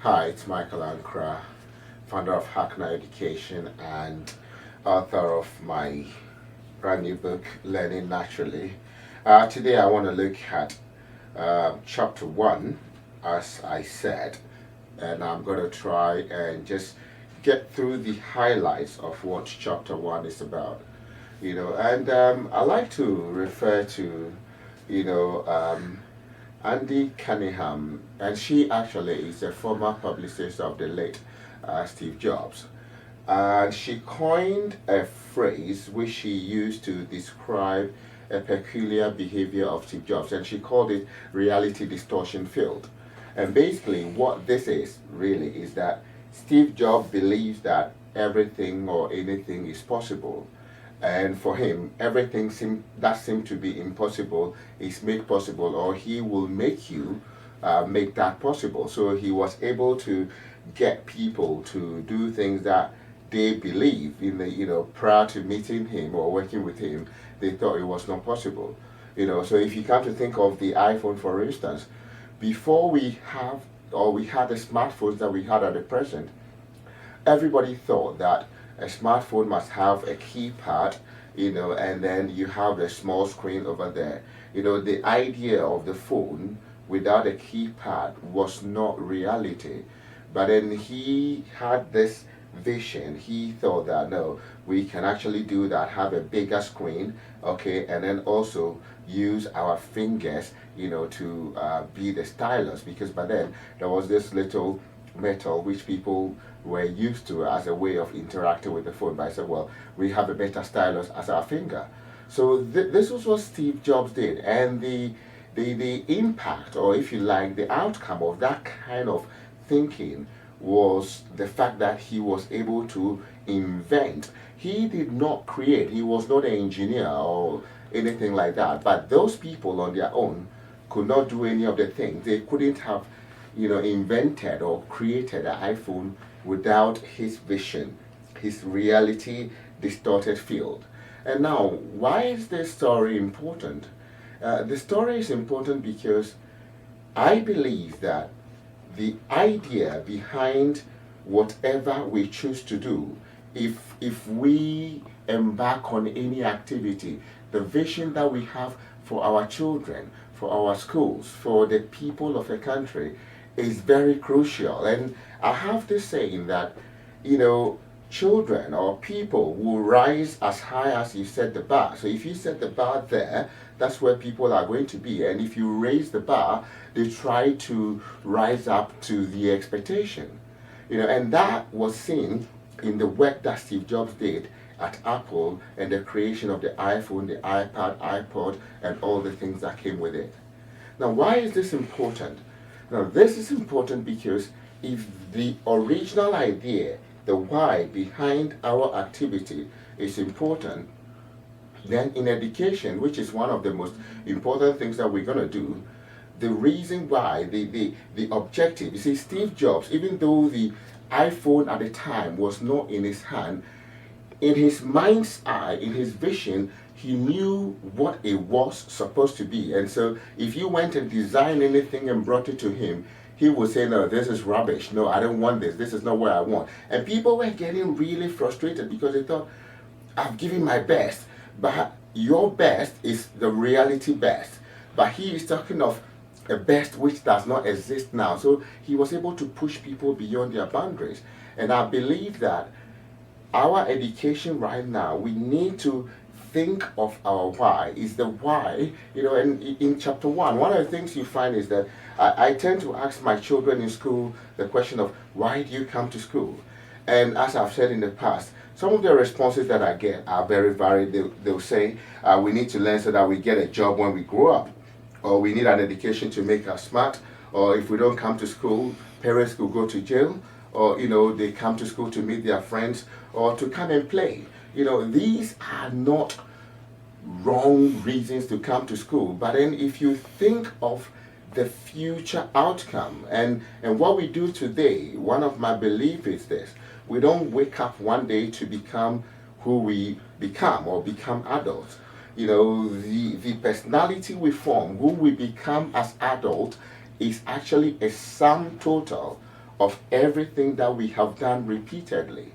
Hi, it's Michael Ankrah, founder of Hackner Education and author of my brand new book, Learning Naturally. Today I want to look at chapter one, as I said, and I'm going to try and just get through the highlights of what chapter one is about. And I like to refer to, you know, um, Andy Cunningham, and she actually is a former publicist of the late Steve Jobs. And she coined a phrase which she used to describe a peculiar behavior of Steve Jobs, and she called it reality distortion field. And basically, what this is really is that Steve Jobs believes that everything or anything is possible, and for him everything that seemed to be impossible is made possible, or he will make you make that possible. So he was able to get people to do things that they believe in the prior to meeting him or working with him, they thought it was not possible. So if you come to think of the iPhone, for instance, before we had the smartphones that we had at the present, everybody thought that a smartphone must have a keypad, and then you have a small screen over there. The idea of the phone without a keypad was not reality. But then he had this vision. He thought that no, we can actually do that, have a bigger screen, okay, and then also use our fingers, to be the stylus, because by then there was this little metal which people were used to as a way of interacting with the phone. But I said, well, we have a better stylus as our finger. So this was what Steve Jobs did, and the impact, or if you like, the outcome of that kind of thinking was the fact that he was able to invent. He did not create. He was not an engineer or anything like that. But those people on their own could not do any of the things. They couldn't have invented or created an iPhone without his vision, his reality distorted field. And now, why is this story important? The story is important because I believe that the idea behind whatever we choose to do, if we embark on any activity, the vision that we have for our children, for our schools, for the people of a country is very crucial. And I have this saying that, children or people will rise as high as you set the bar. So if you set the bar there, that's where people are going to be. And if you raise the bar, they try to rise up to the expectation. And that was seen in the work that Steve Jobs did at Apple and the creation of the iPhone, the iPad, iPod, and all the things that came with it. Now, why is this important? Now, this is important because if the original idea, the why behind our activity is important, then in education, which is one of the most important things that we're going to do, the reason why, the objective, you see, Steve Jobs, even though the iPhone at the time was not in his hand, in his mind's eye, in his vision, he knew what it was supposed to be. And so if you went and designed anything and brought it to him, he would say, no, this is rubbish. No, I don't want this. This is not what I want. And people were getting really frustrated because they thought, I've given my best, but your best is the reality best. But he is talking of a best which does not exist now. So he was able to push people beyond their boundaries. And I believe that our education right now, we need to think of our why. Is the why, and in chapter one of the things you find is that I tend to ask my children in school the question of, why do you come to school? And as I've said in the past, some of the responses that I get are very varied. They'll say, we need to learn so that we get a job when we grow up, or we need an education to make us smart, or if we don't come to school, parents could go to jail, or they come to school to meet their friends or to come and play. These are not wrong reasons to come to school. But then if you think of the future outcome and what we do today, one of my beliefs is this: we don't wake up one day to become who we become or become adults. The personality we form, who we become as adults, is actually a sum total of everything that we have done repeatedly.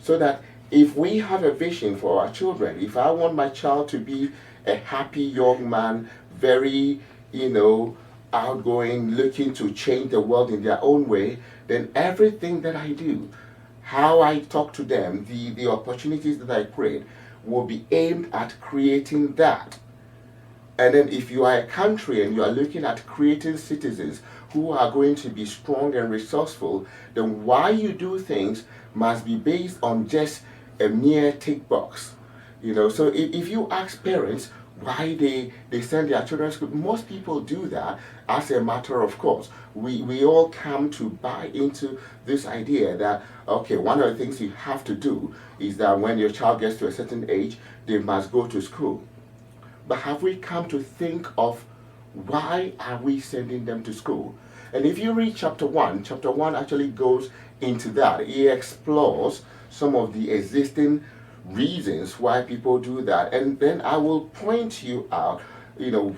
So that if we have a vision for our children, if I want my child to be a happy young man, very, outgoing, looking to change the world in their own way, then everything that I do, how I talk to them, the opportunities that I create, will be aimed at creating that. And then if you are a country and you are looking at creating citizens who are going to be strong and resourceful, then why you do things must be based on just a mere tick box. So if you ask parents why they send their children to school, most people do that as a matter of course. We all come to buy into this idea that, okay, one of the things you have to do is that when your child gets to a certain age, they must go to school. But have we come to think of why are we sending them to school? And if you read chapter 1 actually goes into that. It explores some of the existing reasons why people do that. And then I will point you out,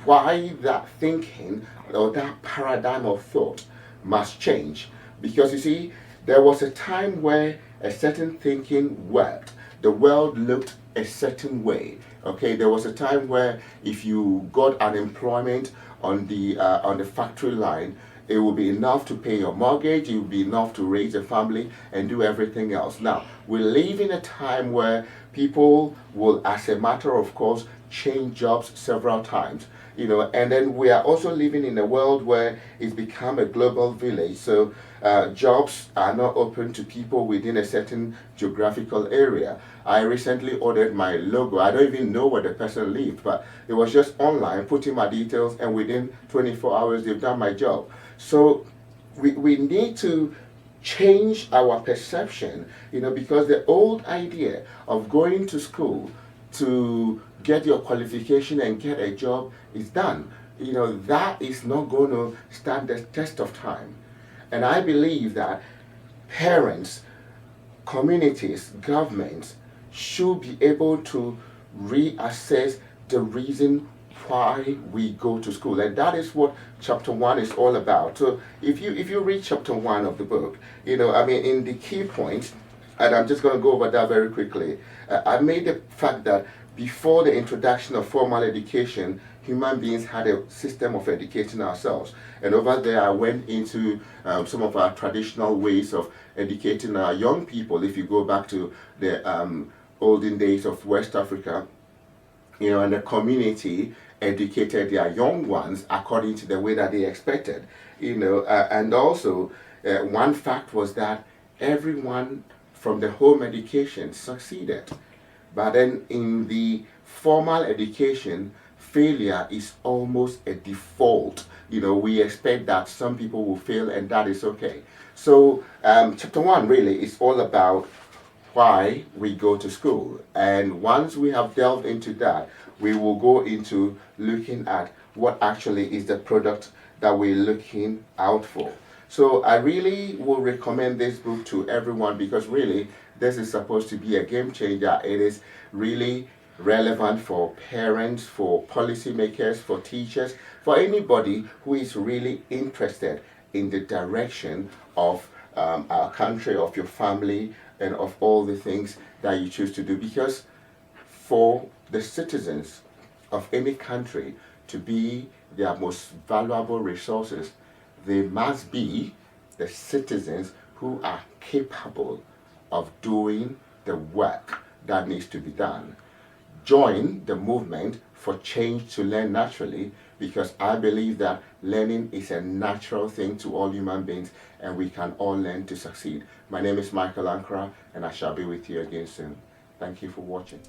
why that thinking or that paradigm of thought must change. Because you see, there was a time where a certain thinking worked. The world looked a certain way. Okay, there was a time where if you got unemployment on the factory line, it would be enough to pay your mortgage, it would be enough to raise a family and do everything else. Now, we live in a time where people will, as a matter of course, change jobs several times. And then we are also living in a world where it's become a global village. So jobs are not open to people within a certain geographical area. I recently ordered my logo. I don't even know where the person lived, but it was just online, put in my details, and within 24 hours, they've done my job. So we need to change our perception, because the old idea of going to school to get your qualification and get a job is done. That is not going to stand the test of time. And I believe that parents, communities, governments should be able to reassess the reason why we go to school. And that is what chapter 1 is all about. So if you read chapter 1 of the book, in the key points, and I'm just going to go over that very quickly, I made the fact that before the introduction of formal education, human beings had a system of educating ourselves. And over there, I went into some of our traditional ways of educating our young people. If you go back to the olden days of West Africa, and the community educated their young ones according to the way that they expected. And also, one fact was that everyone from the home education succeeded. But then in the formal education, failure is almost a default. We expect that some people will fail, and that is okay. So chapter 1 really is all about why we go to school. And once we have delved into that, we will go into looking at what actually is the product that we're looking out for. So I really will recommend this book to everyone, because really this is supposed to be a game changer. It is really relevant for parents, for policymakers, for teachers, for anybody who is really interested in the direction of our country, of your family, and of all the things that you choose to do. Because for the citizens of any country to be their most valuable resources, they must be the citizens who are capable of doing the work that needs to be done. Join the movement for change to learn naturally, because I believe that learning is a natural thing to all human beings, and we can all learn to succeed. My name is Michael Ankrah, and I shall be with you again soon. Thank you for watching.